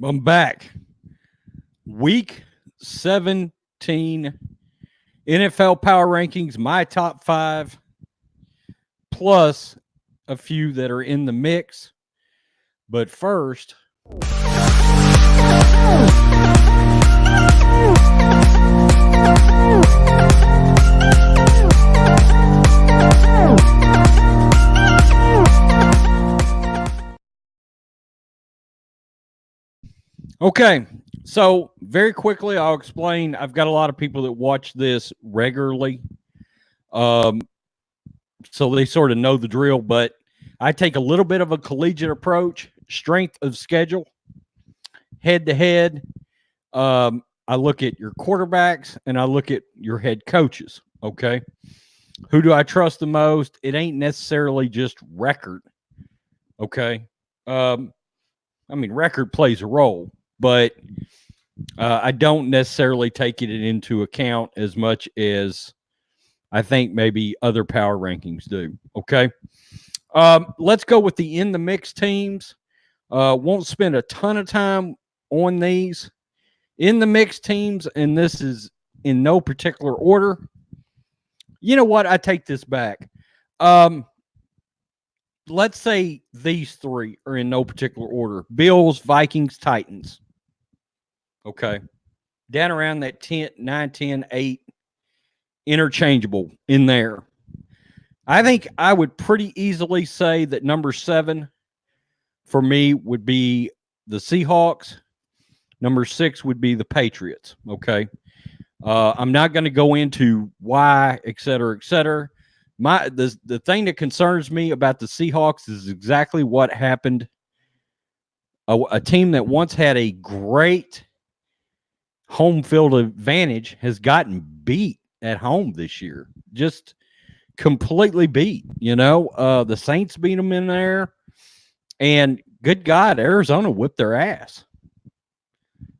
I'm back. Week 17 NFL Power Rankings, my top five, plus a few that are in the mix. But first, okay. So, very quickly, I'll explain. I've got a lot of people that watch this regularly. Um, so they sort of know the drill, but I take a little bit of a collegiate approach, strength of schedule, head to head. I look at your quarterbacks and I look at your head coaches. Okay. Who do I trust the most? It ain't necessarily just record. Okay. Um, record plays a role, but I don't necessarily take it into account as much as I think maybe other power rankings do. Okay. Let's go with the in the mix teams. Won't spend a ton of time on these in the mix teams, and this is in no particular order. You know what? I take this back. Let's say these three are in no particular order: Bills, Vikings, Titans. Okay. Down around that 10, 9, 10, 8, interchangeable in there. I think I would pretty easily say that number 7 for me would be the Seahawks. Number 6 would be the Patriots. Okay. I'm not going to go into why, et cetera, et cetera. The thing that concerns me about the Seahawks is exactly what happened. A team that once had a great home field advantage has gotten beat at home this year. Just completely beat. The Saints beat them in there, and good God, Arizona whipped their ass.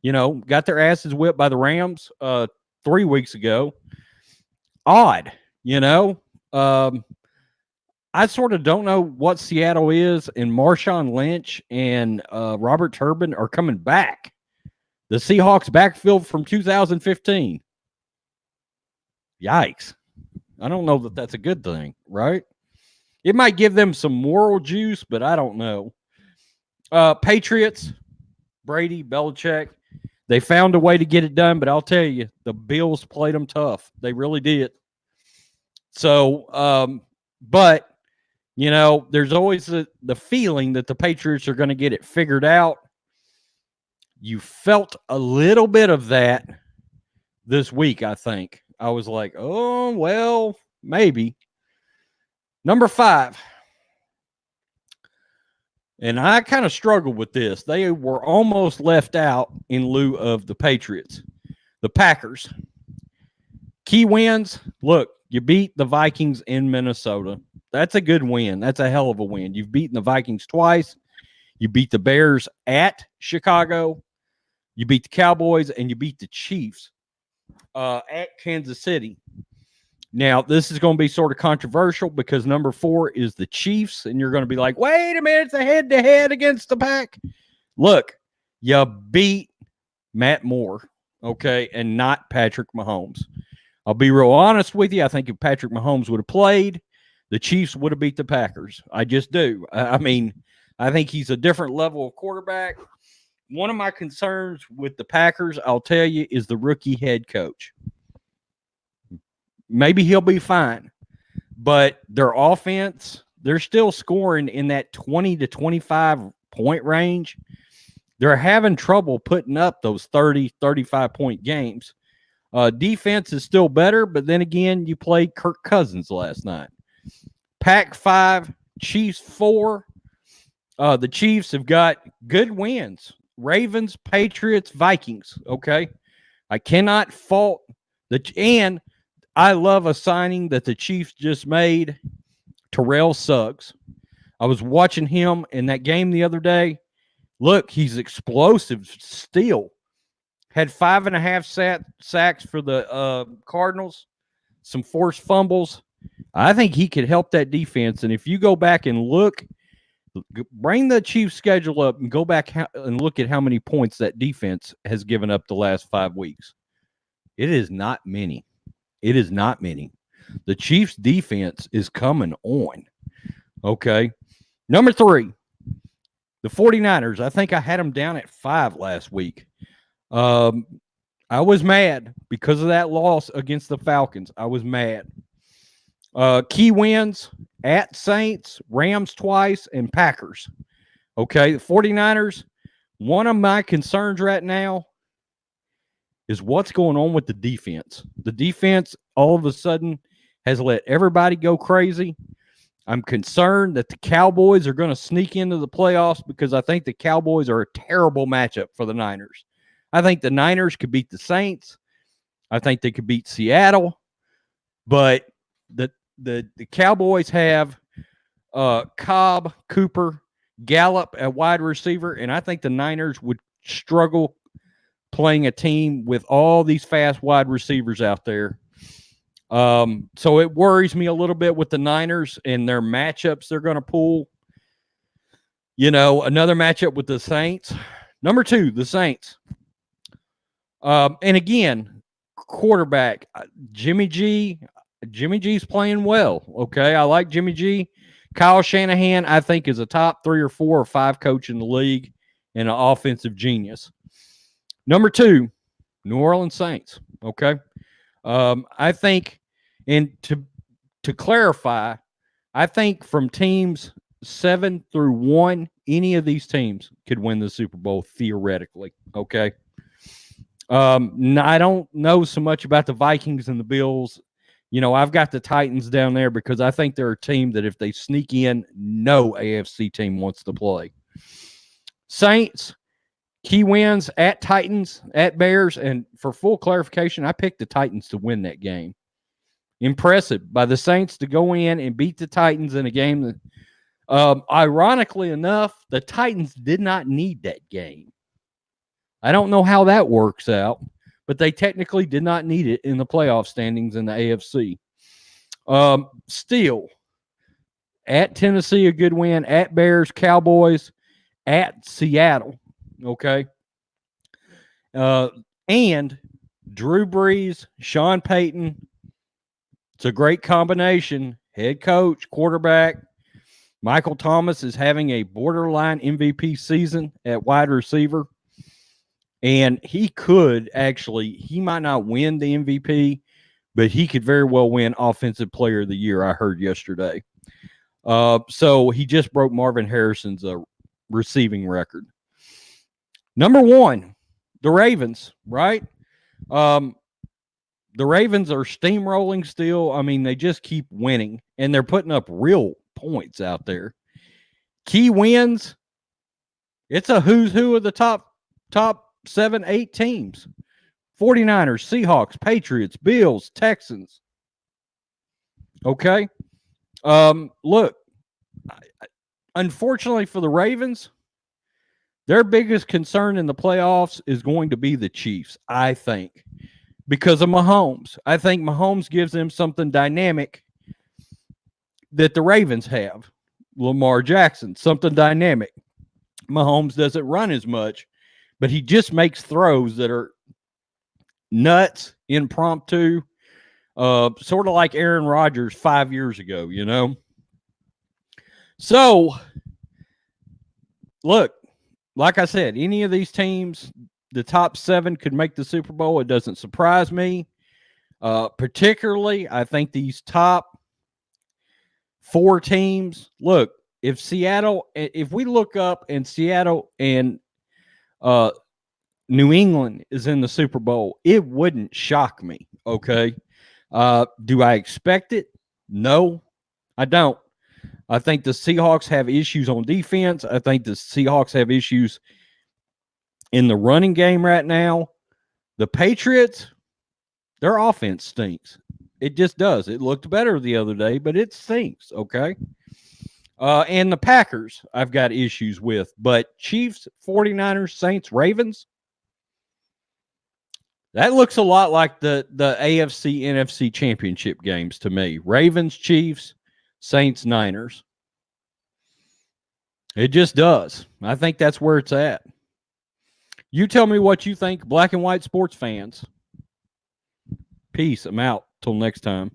Got their asses whipped by the Rams 3 weeks ago. Odd. I sort of don't know what Seattle is, and Marshawn Lynch and Robert Turbin are coming back. The Seahawks backfield from 2015. Yikes. I don't know that that's a good thing, right? It might give them some moral juice, but I don't know. Patriots, Brady, Belichick, they found a way to get it done, but I'll tell you, the Bills played them tough. They really did. So, but, there's always the feeling that the Patriots are going to get it figured out. You felt a little bit of that this week, I think. I was like, oh, well, maybe. Number 5. And I kind of struggled with this. They were almost left out in lieu of the Patriots. The Packers. Key wins. Look, you beat the Vikings in Minnesota. That's a good win. That's a hell of a win. You've beaten the Vikings twice. You beat the Bears at Chicago. You beat the Cowboys, and you beat the Chiefs at Kansas City. Now, this is going to be sort of controversial because number 4 is the Chiefs, and you're going to be like, wait a minute, it's a head-to-head against the Pack. Look, you beat Matt Moore, okay, and not Patrick Mahomes. I'll be real honest with you. I think if Patrick Mahomes would have played, the Chiefs would have beat the Packers. I just do. I think he's a different level of quarterback. One of my concerns with the Packers, I'll tell you, is the rookie head coach. Maybe he'll be fine, but their offense, they're still scoring in that 20 to 25 point range. They're having trouble putting up those 30, 35 point games. Defense is still better, but then again, you played Kirk Cousins last night. Pack 5, Chiefs 4. The Chiefs have got good wins. Ravens, Patriots, Vikings. Okay. I cannot fault and I love a signing that the Chiefs just made, Terrell Suggs. I was watching him in that game the other day. Look, he's explosive still. Had 5.5 sacks for the Cardinals, some forced fumbles. I think he could help that defense. And if you go back and look Bring the Chiefs schedule up and go back and look at how many points that defense has given up the last 5 weeks. It is not many. It is not many. The Chiefs defense is coming on. Okay. Number 3, the 49ers. I think I had them down at 5 last week. I was mad because of that loss against the Falcons. I was mad. Key wins at Saints, Rams twice, and Packers. Okay, the 49ers, one of my concerns right now is what's going on with the defense. The defense all of a sudden has let everybody go crazy. I'm concerned that the Cowboys are going to sneak into the playoffs because I think the Cowboys are a terrible matchup for the Niners. I think the Niners could beat the Saints. I think they could beat Seattle. But the Cowboys have Cobb, Cooper, Gallup at wide receiver, and I think the Niners would struggle playing a team with all these fast wide receivers out there. So it worries me a little bit with the Niners and their matchups they're going to pull. You know, another matchup with the Saints. Number 2, the Saints. And again, quarterback, Jimmy G. Jimmy G's playing well. Okay, I like Jimmy G. Kyle Shanahan, I think, is a top 3 or 4 or 5 coach in the league and an offensive genius. Number 2, New Orleans Saints. Okay, I think, and to clarify, I think from teams 7 through 1, any of these teams could win the Super Bowl theoretically. Okay. I don't know so much about the Vikings and the Bills. You know, I've got the Titans down there because I think they're a team that if they sneak in, no AFC team wants to play. Saints, key wins at Titans, at Bears, and for full clarification, I picked the Titans to win that game. Impressive by the Saints to go in and beat the Titans in a game that, ironically enough, the Titans did not need that game. I don't know how that works out, but they technically did not need it in the playoff standings in the AFC. Still, at Tennessee, a good win. At Bears, Cowboys, at Seattle. Okay. And Drew Brees, Sean Payton. It's a great combination. Head coach, quarterback. Michael Thomas is having a borderline MVP season at wide receiver. And he could actually, he might not win the MVP, but he could very well win Offensive Player of the Year, I heard yesterday. So he just broke Marvin Harrison's receiving record. Number 1, the Ravens, right? The Ravens are steamrolling still. I mean, they just keep winning, and they're putting up real points out there. Key wins, it's a who's who of the top 7, 8 teams. 49ers, Seahawks, Patriots, Bills, Texans. Okay. Look, unfortunately for the Ravens, their biggest concern in the playoffs is going to be the Chiefs, I think, because of Mahomes. I think Mahomes gives them something dynamic that the Ravens have. Lamar Jackson, something dynamic. Mahomes doesn't run as much, but he just makes throws that are nuts, impromptu, sort of like Aaron Rodgers 5 years ago, you know? So, look, like I said, any of these teams, the top 7 could make the Super Bowl. It doesn't surprise me. Particularly, I think these top 4 teams, look, if we look up and Seattle and New England is in the Super Bowl, it wouldn't shock me, okay? Do I expect it? No, I don't. I think the Seahawks have issues on defense. I think the Seahawks have issues in the running game right now. The Patriots, their offense stinks. It just does. It looked better the other day, but it stinks, okay? And the Packers, I've got issues with. But Chiefs, 49ers, Saints, Ravens, that looks a lot like the AFC, NFC championship games to me. Ravens, Chiefs, Saints, Niners. It just does. I think that's where it's at. You tell me what you think, black and white sports fans. Peace. I'm out. Till next time.